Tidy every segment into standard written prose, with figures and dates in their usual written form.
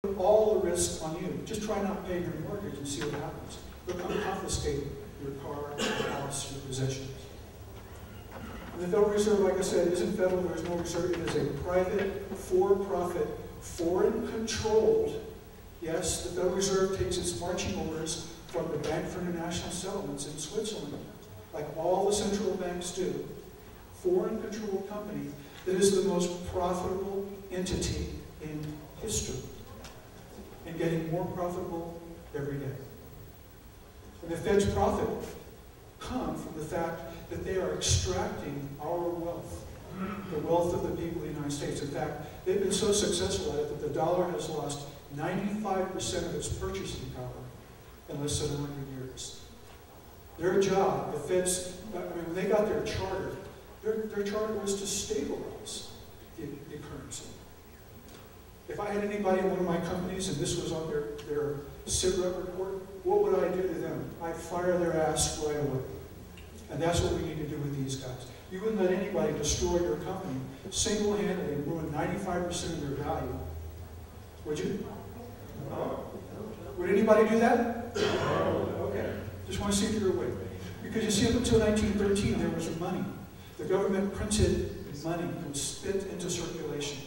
put all the risk on you. Just try not paying your mortgage and see what happens. They'll come confiscate your car, your house, your possessions. And the Federal Reserve, like I said, isn't federal, there is no reserve. It is a private, for-profit, foreign-controlled. Yes, the Federal Reserve takes its marching orders from the Bank for International Settlements in Switzerland, like all the central banks do. Foreign-controlled company that is the most profitable entity in history, and getting more profitable every day. And the Fed's profit comes from the fact that they are extracting our wealth, the wealth of the people of the United States. In fact, they've been so successful at it that the dollar has lost 95% of its purchasing power in less than 100 years. Their job, the Fed's, when they got their charter, their charter was to stabilize the currency. If I had anybody in one of my companies and this was on their SITREP report, what would I do to them? I'd fire their ass right away. And that's what we need to do with these guys. You wouldn't let anybody destroy your company single-handedly and ruin 95% of their value. Would you? No. Would anybody do that? No. Okay. Just want to see if you're awake. Because you see, up until 1913, there was money. The government printed money and spit into circulation.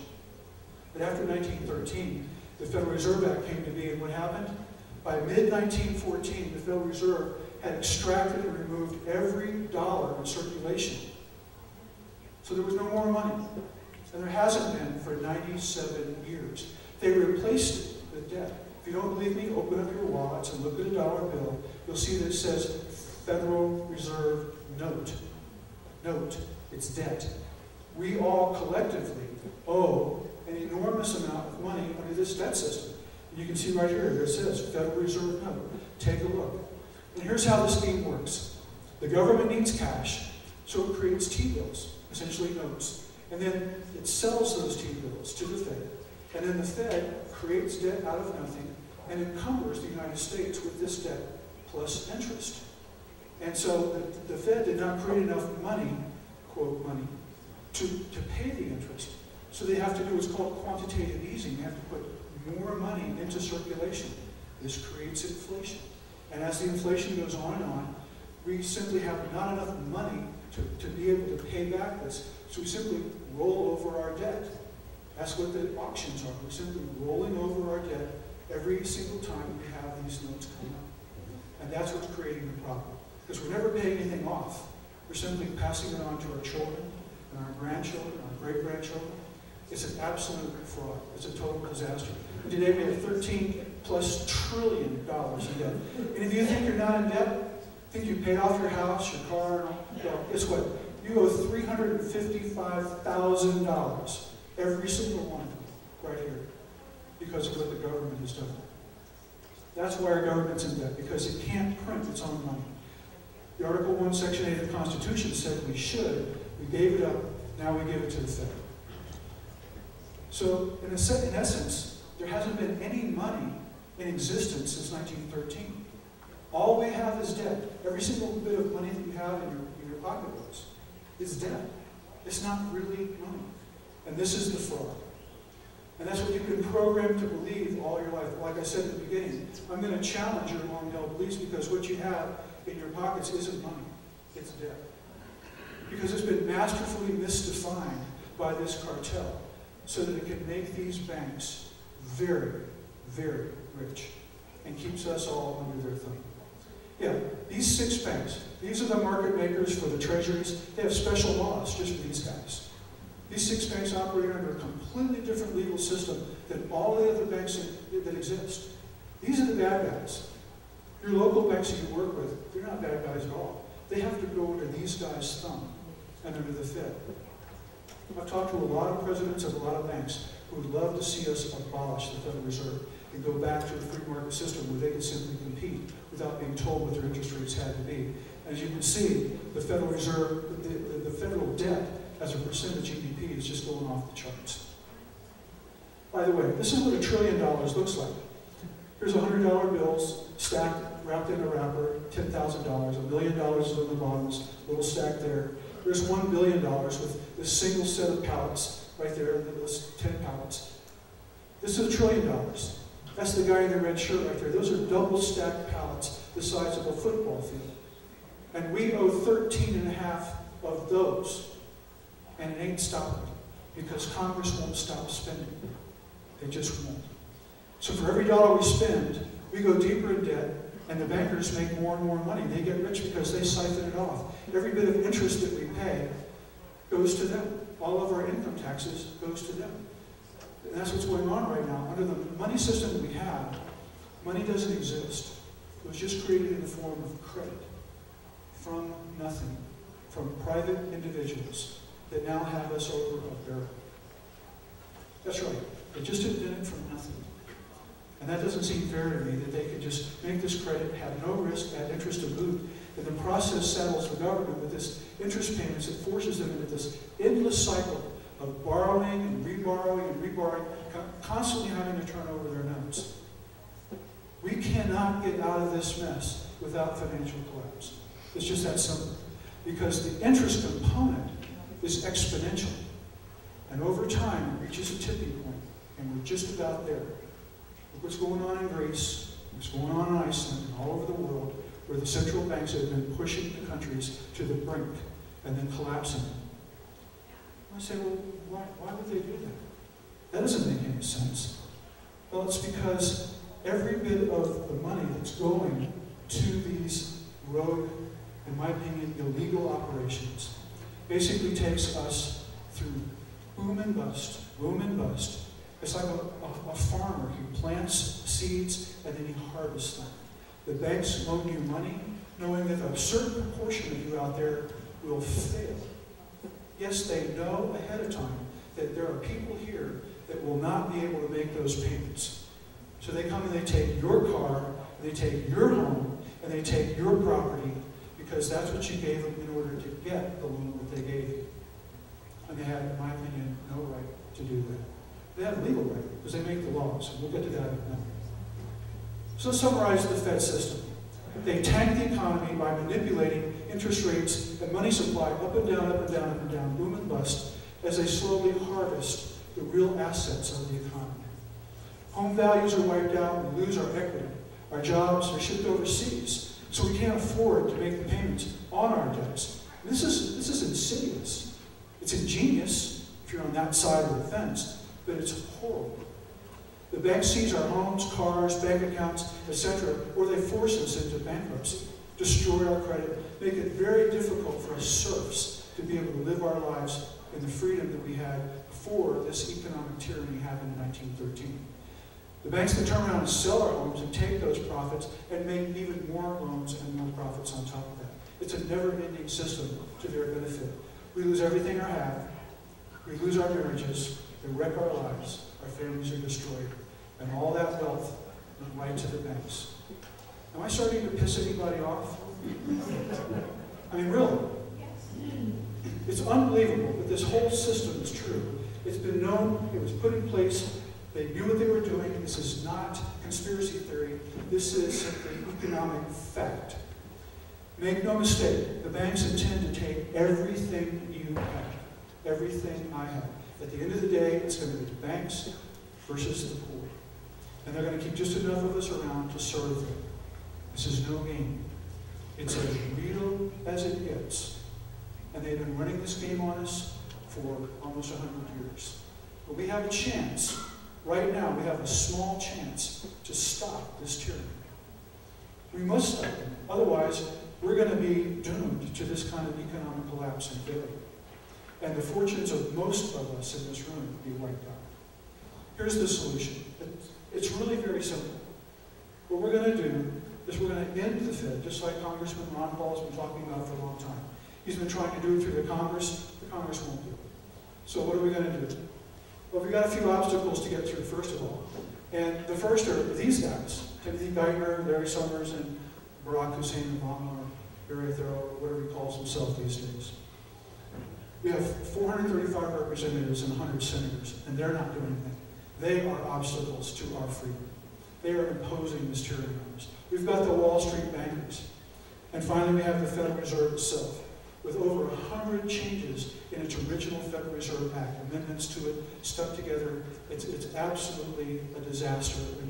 But after 1913, the Federal Reserve Act came to be, and what happened? By mid-1914, the Federal Reserve had extracted and removed every dollar in circulation. So there was no more money. And there hasn't been for 97 years. They replaced it with debt. If you don't believe me, open up your wallets and look at a dollar bill. You'll see that it says Federal Reserve Note. Note, it's debt. We all collectively owe an enormous amount of money under this debt system. And you can see right here, there it says Federal Reserve Note. Take a look. And here's how the scheme works. The government needs cash, so it creates T-bills, essentially notes. And then it sells those T-bills to the Fed. And then the Fed creates debt out of nothing and encumbers the United States with this debt plus interest. And so the Fed did not create enough money, quote money, to pay the interest. So they have to do what's called quantitative easing. They have to put more money into circulation. This creates inflation. And as the inflation goes on, we simply have not enough money to be able to pay back this. So we simply roll over our debt. That's what the auctions are. We're simply rolling over our debt every single time we have these notes come up. And that's what's creating the problem. Because we're never paying anything off. We're simply passing it on to our children and our grandchildren, our great-grandchildren. It's an absolute fraud. It's a total disaster. And today we have $13+ trillion in debt. And if you think you're not in debt, think you paid off your house, your car, and all, well, guess what? You owe $355,000, every single one, right here, because of what the government has done. That's why our government's in debt, because it can't print its own money. The Article 1, Section 8 of the Constitution said we should. We gave it up. Now we give it to the Fed. So, in essence, there hasn't been any money in existence since 1913. All we have is debt. Every single bit of money that you have in your pocketbooks is debt. It's not really money. And this is the fraud. And that's what you've been programmed to believe all your life. Like I said at the beginning, I'm going to challenge your long-held beliefs because what you have in your pockets isn't money. It's debt. Because it's been masterfully misdefined by this cartel so that it can make these banks very, very rich and keeps us all under their thumb. Yeah, these 6 banks, these are the market makers for the treasuries. They have special laws just for these guys. These 6 banks operate under a completely different legal system than all the other banks that exist. These are the bad guys. Your local banks that you work with, they're not bad guys at all. They have to go under these guys' thumb and under the Fed. I've talked to a lot of presidents of a lot of banks who would love to see us abolish the Federal Reserve and go back to a free market system where they could simply compete without being told what their interest rates had to be. As you can see, the Federal Reserve, the federal debt as a percent of GDP is just going off the charts. By the way, this is what $1 trillion looks like. Here's $100 bills stacked, wrapped in a wrapper, $10,000. $1 million is on the bottoms, little stack there. There's $1 billion with this single set of pallets right there, those 10 pallets. This is $1 trillion. That's the guy in the red shirt right there. Those are double-stacked pallets the size of a football field. And we owe 13.5 of those. And it ain't stopping because Congress won't stop spending. They just won't. So for every dollar we spend, we go deeper in debt, and the bankers make more and more money. They get rich because they siphon it off. Every bit of interest that we pay goes to them. All of our income taxes goes to them. And that's what's going on right now. Under the money system that we have, money doesn't exist. It was just created in the form of credit from nothing, from private individuals that now have us over a barrel. That's right. They just invented from nothing. And that doesn't seem fair to me that they could just make this credit, have no risk, add interest to boot, and the process saddles the government with this interest payments that forces them into this endless cycle of borrowing and reborrowing and reborrowing, constantly having to turn over their notes. We cannot get out of this mess without financial collapse. It's just that simple. Because the interest component is exponential. And over time, it reaches a tipping point, and we're just about there. Look what's going on in Greece, what's going on in Iceland, and all over the world, where the central banks have been pushing the countries to the brink and then collapsing them. I say, well, why would they do that? That doesn't make any sense. Well, it's because every bit of the money that's going to these rogue, in my opinion, illegal operations basically takes us through boom and bust, boom and bust. It's like a farmer who plants seeds and then he harvests them. The banks loan you money knowing that a certain proportion of you out there will fail. Yes, they know ahead of time that there are people here that will not be able to make those payments. So they come and they take your car, they take your home, and they take your property because that's what you gave them in order to get the loan that they gave you. And they have, in my opinion, no right to do that. They have legal right because they make the laws, and we'll get to that in a minute. So let's summarize the Fed system. They tank the economy by manipulating interest rates and money supply up and down, up and down, up and down, boom and bust, as they slowly harvest the real assets of the economy. Home values are wiped out, we lose our equity. Our jobs are shipped overseas, so we can't afford to make the payments on our debts. This is insidious. It's ingenious if you're on that side of the fence, but it's horrible. The banks seize our homes, cars, bank accounts, etc., or they force us into bankruptcy, destroy our credit, make it very difficult for us serfs to be able to live our lives in the freedom that we had before this economic tyranny happened in 1913. The banks can turn around and sell our homes and take those profits and make even more loans and more profits on top of that. It's a never-ending system to their benefit. We lose everything we have. We lose our marriages. They wreck our lives. Our families are destroyed. And all that wealth went right to the banks. Am I starting to piss anybody off? I mean, really. It's unbelievable that this whole system is true. It's been known. It was put in place. They knew what they were doing. This is not conspiracy theory. This is an economic fact. Make no mistake, the banks intend to take everything you have, everything I have. At the end of the day, it's going to be the banks versus the poor. And they're going to keep just enough of us around to serve them. This is no game. It's as real as it gets. And they've been running this game on us for almost 100 years. But we have a chance. Right now, we have a small chance to stop this tyranny. We must stop it. Otherwise, we're going to be doomed to this kind of economic collapse and failure. And the fortunes of most of us in this room will be wiped out. Here's the solution. It's really very simple. What we're going to do is we're going to end the Fed, just like Congressman Ron Paul has been talking about for a long time. He's been trying to do it through the Congress. The Congress won't do it. So what are we going to do? Well, we've got a few obstacles to get through, first of all. And the first are these guys, Timothy Geithner, Larry Summers, and Barack Hussein Obama, or Barry Thoreau, or whatever he calls himself these days. We have 435 representatives and 100 senators, and they're not doing anything. They are obstacles to our freedom. They are imposing this tyranny on us. We've got the Wall Street bankers. And finally, we have the Federal Reserve itself, with over 100 changes in its original Federal Reserve Act, amendments to it, stuck together. It's absolutely a disaster in terms